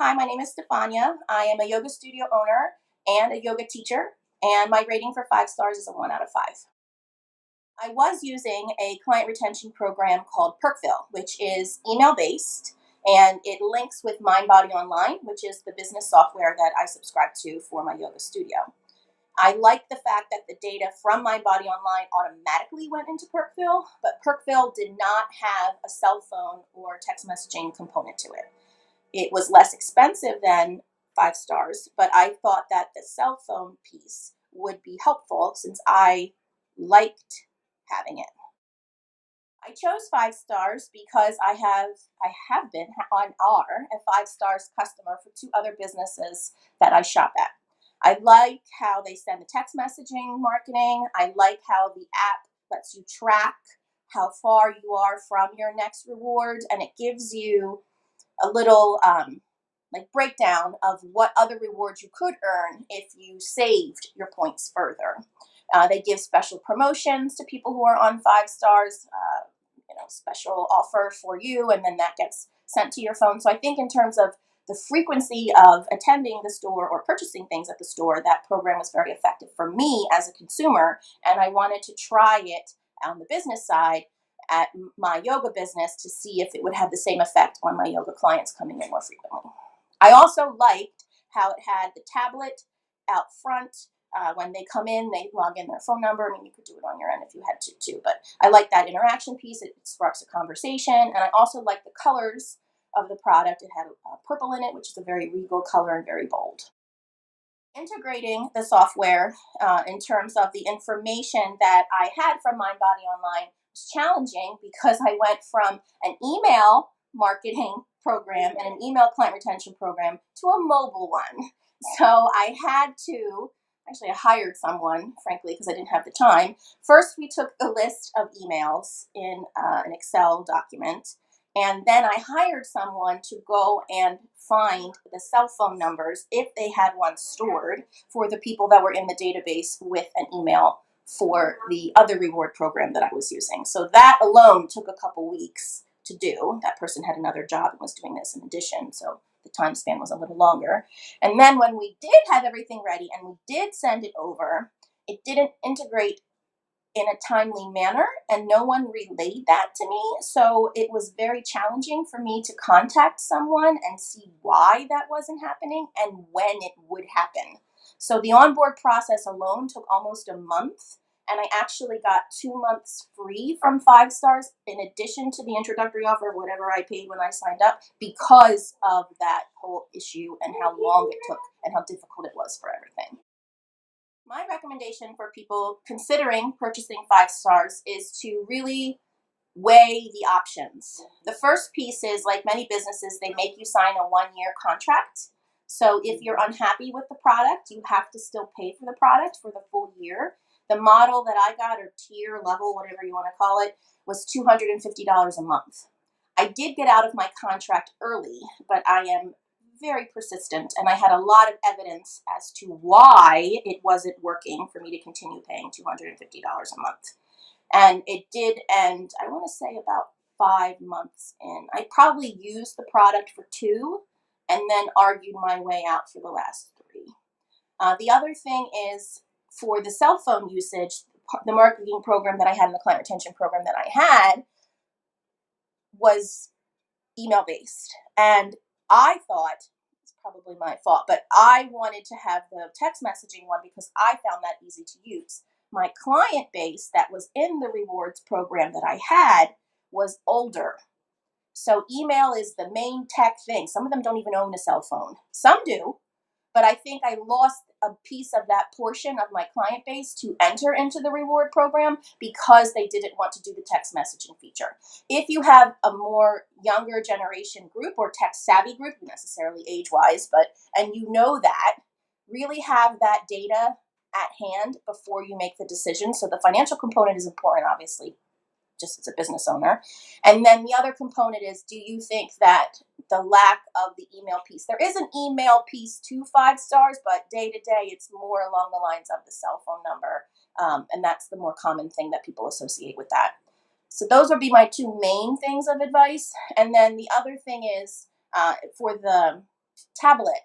Hi, my name is Stefania. I am a yoga studio owner and a yoga teacher, and my rating for 5 stars is a 1 out of 5. I was using a client retention program called Perkville, which is email based, and it links with MindBody Online, which is the business software that I subscribe to for my yoga studio. I like the fact that the data from MindBody Online automatically went into Perkville, but Perkville did not have a cell phone or text messaging component to it. It was less expensive than 5 stars, but I thought that the cell phone piece would be helpful since I liked having it. I chose 5 stars because I have been a 5 stars customer for 2 other businesses that I shop at. I like how they send the text messaging marketing. I like how the app lets you track how far you are from your next reward, and it gives you a little breakdown of what other rewards you could earn if you saved your points further. They give special promotions to people who are on 5 stars, special offer for you, and then that gets sent to your phone. So I think in terms of the frequency of attending the store or purchasing things at the store, that program was very effective for me as a consumer, and I wanted to try it on the business side at my yoga business to see if it would have the same effect on my yoga clients coming in more frequently. I also liked how it had the tablet out front. When they come in, they log in their phone number. I mean, you could do it on your end if you had to too, but I like that interaction piece. It sparks a conversation, and I also like the colors of the product. It had purple in it, which is a very regal color and very bold. Integrating the software in terms of the information that I had from MindBody Online was challenging because I went from an email marketing program and an email client retention program to a mobile one. So I hired someone, frankly, because I didn't have the time. First, we took the list of emails in an Excel document, and then I hired someone to go and find the cell phone numbers, if they had one stored, for the people that were in the database with an email for the other reward program that I was using. So that alone took a couple weeks to do. That person had another job and was doing this in addition, so the time span was a little longer. And then when we did have everything ready and we did send it over, it didn't integrate in a timely manner, and no one relayed that to me. So it was very challenging for me to contact someone and see why that wasn't happening and when it would happen. So the onboard process alone took almost a month, and I actually got 2 months free from 5 stars in addition to the introductory offer, whatever I paid when I signed up, because of that whole issue and how long it took and how difficult it was for everything. My recommendation for people considering purchasing 5 stars is to really weigh the options. The first piece is, like many businesses, they make you sign a 1-year contract. So if you're unhappy with the product, you have to still pay for the product for the full year. The model that I got, or tier level, whatever you want to call it, was $250 a month. I did get out of my contract early, but I am very persistent, and I had a lot of evidence as to why it wasn't working for me to continue paying $250 a month. And it did end, I want to say, about 5 months in. I probably used the product for 2 and then argued my way out for the last 3. The other thing is, for the cell phone usage, the marketing program that I had and the client retention program that I had was email based. And I thought, it's probably my fault, but I wanted to have the text messaging one because I found that easy to use. My client base that was in the rewards program that I had was older. So email is the main tech thing. Some of them don't even own a cell phone. Some do, but I think I lost a piece of that portion of my client base to enter into the reward program because they didn't want to do the text messaging feature. If you have a more younger generation group or tech savvy group, necessarily age-wise, and you know that, really have that data at hand before you make the decision. So the financial component is important, obviously, just as a business owner. And then the other component is, do you think that the lack of the email piece, there is an email piece to 5 stars, but day to day, it's more along the lines of the cell phone number. And that's the more common thing that people associate with that. So those would be my 2 main things of advice. And then the other thing is, for the tablet.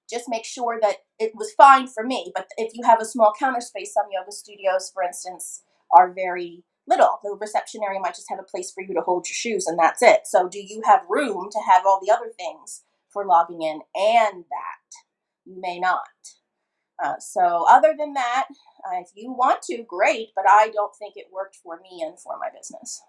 Just make sure that it was fine for me. But if you have a small counter space, some yoga studios, for instance, are very little. The reception area might just have a place for you to hold your shoes and that's it. So do you have room to have all the other things for logging in and that? You may not. So other than that, if you want to, great, but I don't think it worked for me and for my business.